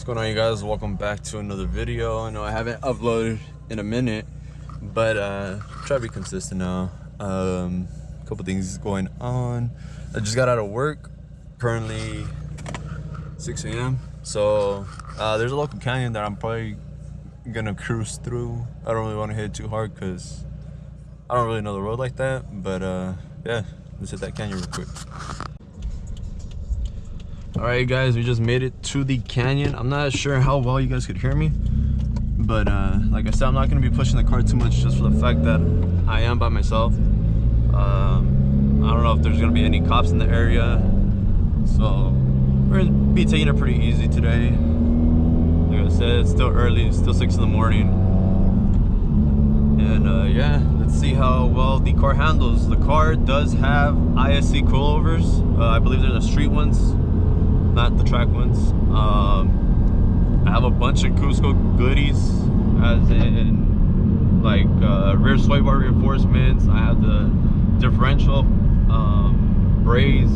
What's going on, you guys? Welcome back to another video. I know I haven't uploaded in a minute, but try to be consistent now. A couple things going on. I just got out of work, currently 6 a.m. So there's a local canyon that I'm probably gonna cruise through. I don't really want to hit it too hard because I don't really know the road like that, but yeah, let's hit that canyon real quick. Alright guys, we just made it to the canyon. I'm not sure how well you guys could hear me, but like I said, I'm not going to be pushing the car too much just for the fact that I am by myself. I don't know if there's going to be any cops in the area, so we're going to be taking it pretty easy today. Like I said, it's still early, it's still 6 in the morning, and yeah, let's see how well the car handles. The car does have ISC coilovers. I believe they're the street ones, not the track ones. I have a bunch of Cusco goodies, as in like rear sway bar reinforcements. I have the differential brace,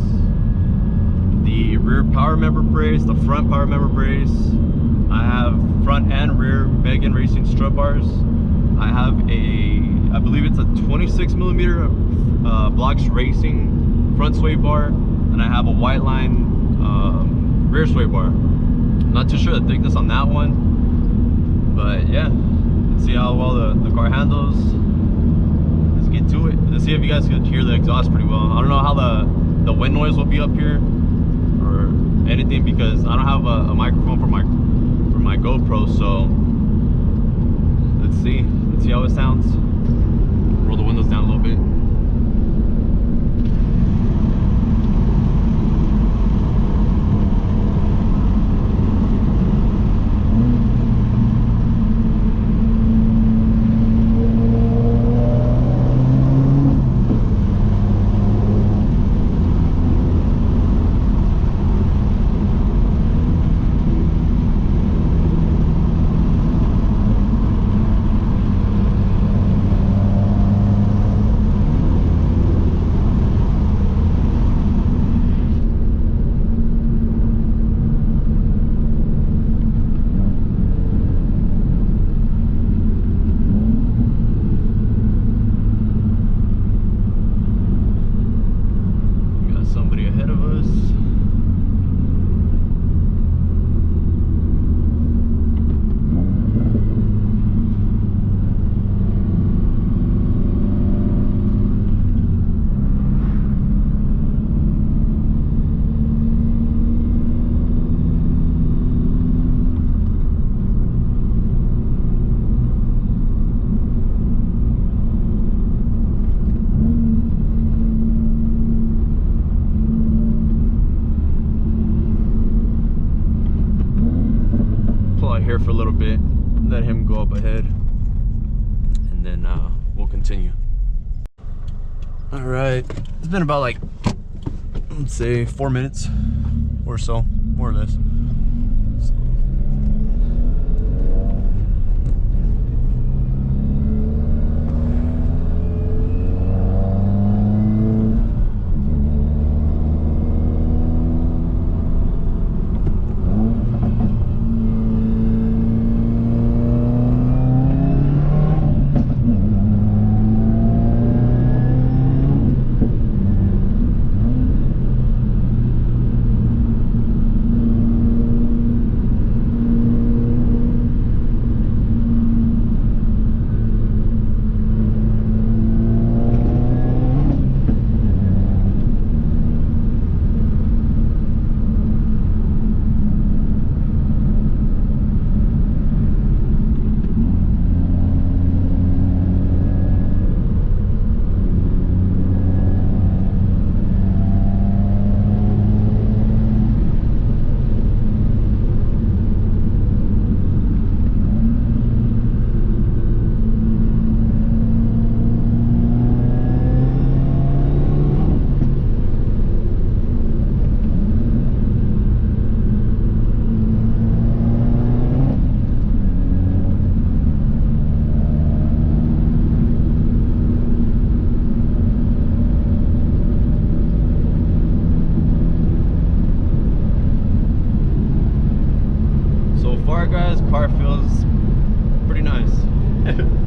the rear power member brace, the front power member brace. I have front and rear Megan Racing strut bars. I have I believe it's a 26mm Blocks Racing front sway bar, and I have a white line rear sway bar. I'm not too sure the thickness on that one, but yeah, let's see how well the car handles. Let's get to it. Let's see if you guys could hear the exhaust pretty well. I don't know how the wind noise will be up here or anything, because I don't have a microphone for my GoPro. So let's see how it sounds. Roll the windows down a little bit. Here for a little bit, let him go up ahead, and then we'll continue. All right, it's been about like, let's say 4 minutes or so, more or less. So. car, guys, car feels pretty nice.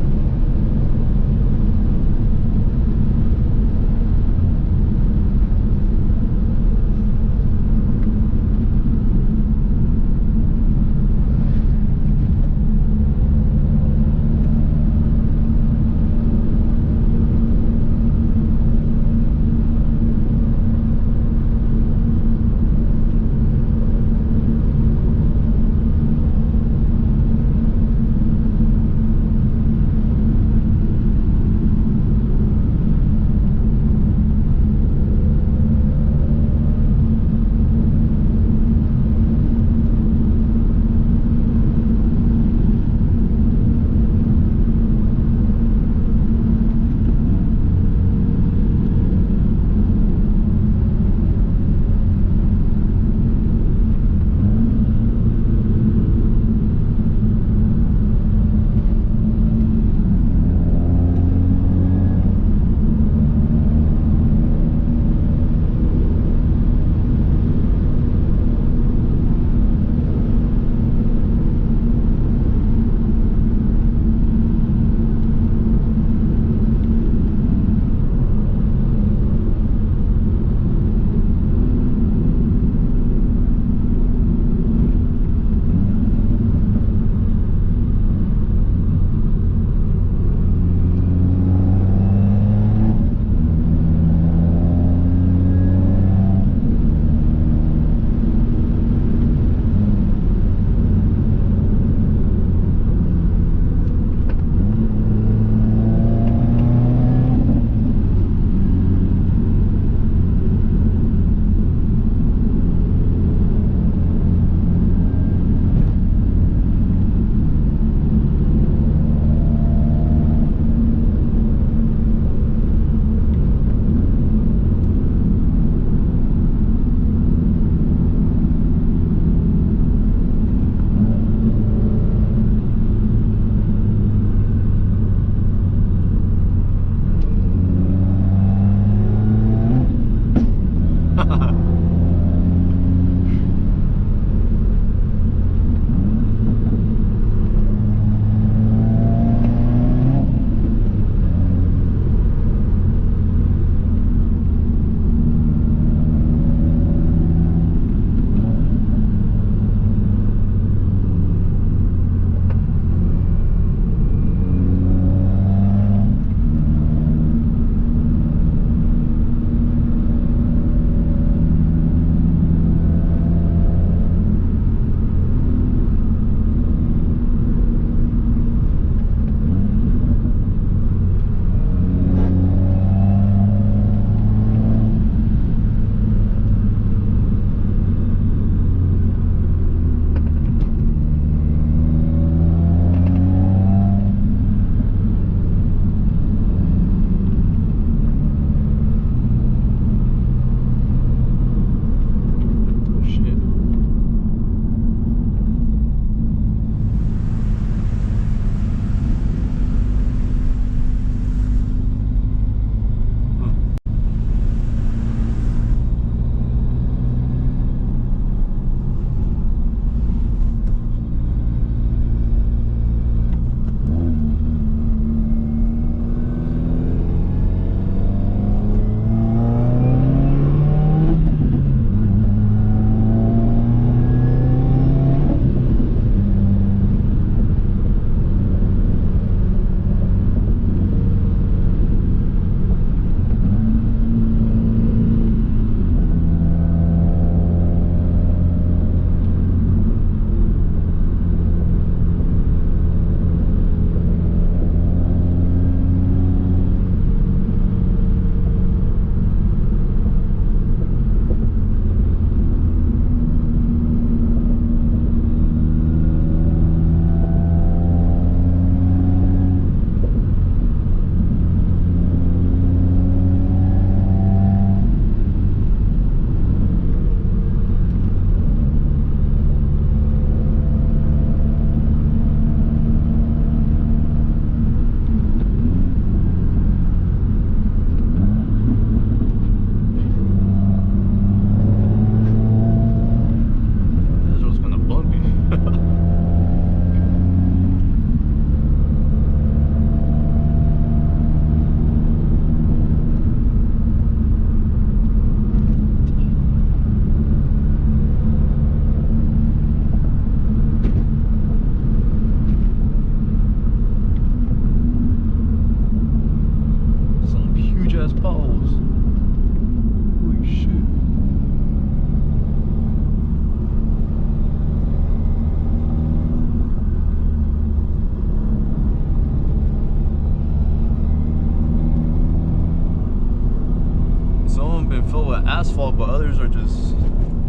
just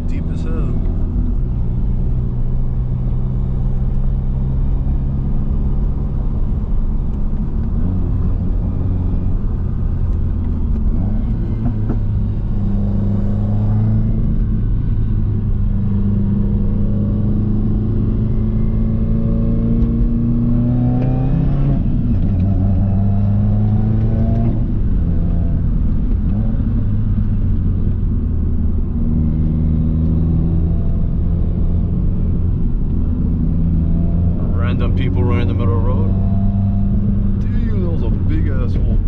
deep as hell. People running the middle of the road. Damn, that was a big ass hole.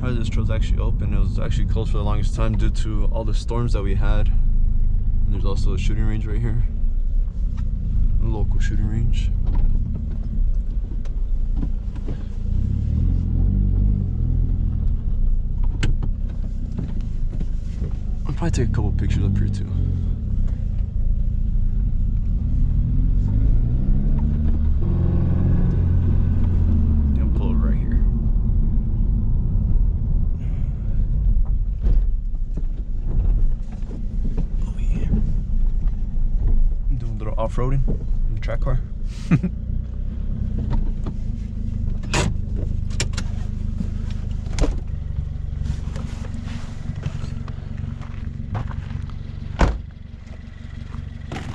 This trail's actually open. It was actually closed for the longest time due to all the storms that we had. And there's also a shooting range right here, a local shooting range. I'll probably take a couple pictures up here too. Off-roading in the track car.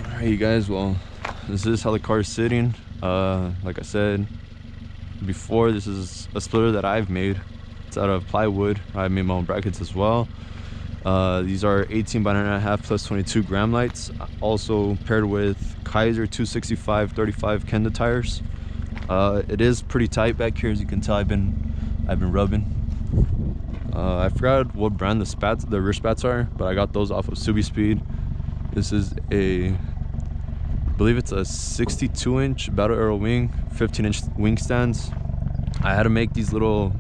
Alright you guys, well this is how the car is sitting. Like I said before, this is a splitter that I've made. It's out of plywood. I made my own brackets as well. These are 18 by 9.5 plus 22 gram lights, also paired with Kaiser 265 35 Kenda tires. It is pretty tight back here, as you can tell. I've been rubbing. I forgot what brand the rear spats are, but I got those off of Subi Speed. This is I believe it's a 62-inch Battle Arrow wing, 15-inch wing stands. I had to make these little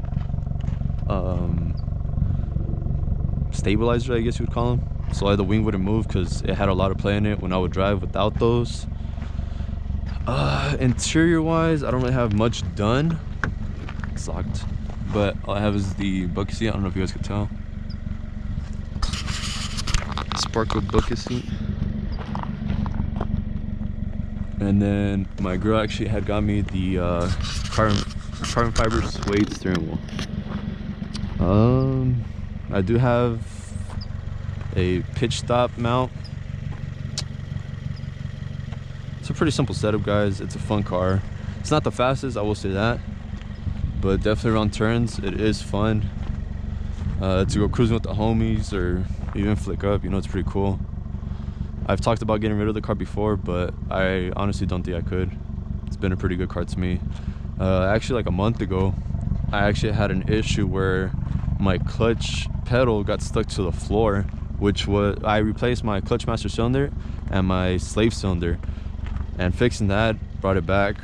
stabilizer, I guess you would call them, so the wing wouldn't move because it had a lot of play in it when I would drive without those. Interior wise, I don't really have much done. It's locked, but all I have is the bucket seat. I don't know if you guys could tell. Sparkle bucket seat. And then my girl actually had got me the carbon fiber suede steering wheel. I do have a pitch stop mount. It's a pretty simple setup, guys. It's a fun car. It's not the fastest, I will say that, but definitely around turns it is fun to go cruising with the homies or even flick up. You know, it's pretty cool. I've talked about getting rid of the car before, but I honestly don't think I could. It's been a pretty good car to me. Actually, like a month ago, I actually had an issue where my clutch pedal got stuck to the floor which was I replaced my clutch master cylinder and my slave cylinder, and fixing that brought it back.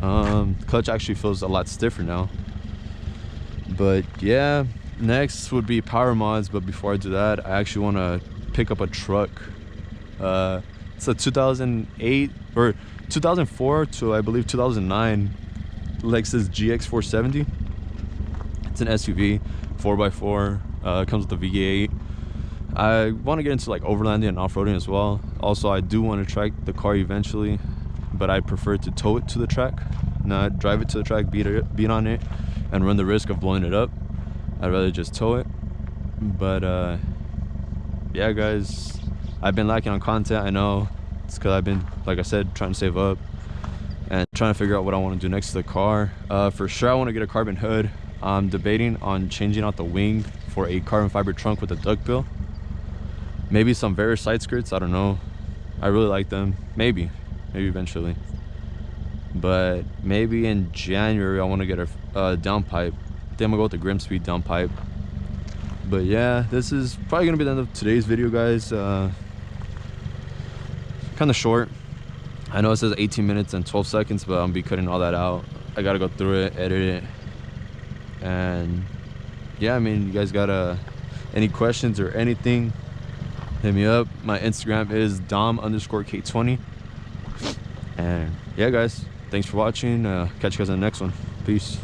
Clutch actually feels a lot stiffer now. But yeah, next would be power mods. But before I do that, I actually want to pick up a truck. It's a 2008 or 2004 to I believe 2009 Lexus GX 470. It's an SUV, 4x4. Comes with a VGA8. I want to get into like overlanding and off-roading as well. Also, I do want to track the car eventually, but I prefer to tow it to the track, not drive it to the track, beat on it, and run the risk of blowing it up. I'd rather just tow it. But yeah, guys, I've been lacking on content. I know it's because I've been, like I said, trying to save up and trying to figure out what I want to do next to the car. For sure, I want to get a carbon hood. I'm debating on changing out the wing for a carbon fiber trunk with a duckbill. Maybe some Vera side skirts, I don't know. I really like them. Maybe eventually. But maybe in January I want to get a downpipe. I think I'm gonna go with the Grimspeed downpipe. But yeah, this is probably gonna be the end of today's video, guys. Kind of short. I know it says 18 minutes and 12 seconds, but I'm gonna be cutting all that out. I gotta go through it, edit it, and yeah, I mean, you guys got any questions or anything, hit me up. My Instagram is dom_K20. And yeah, guys, thanks for watching. Catch you guys in the next one. Peace.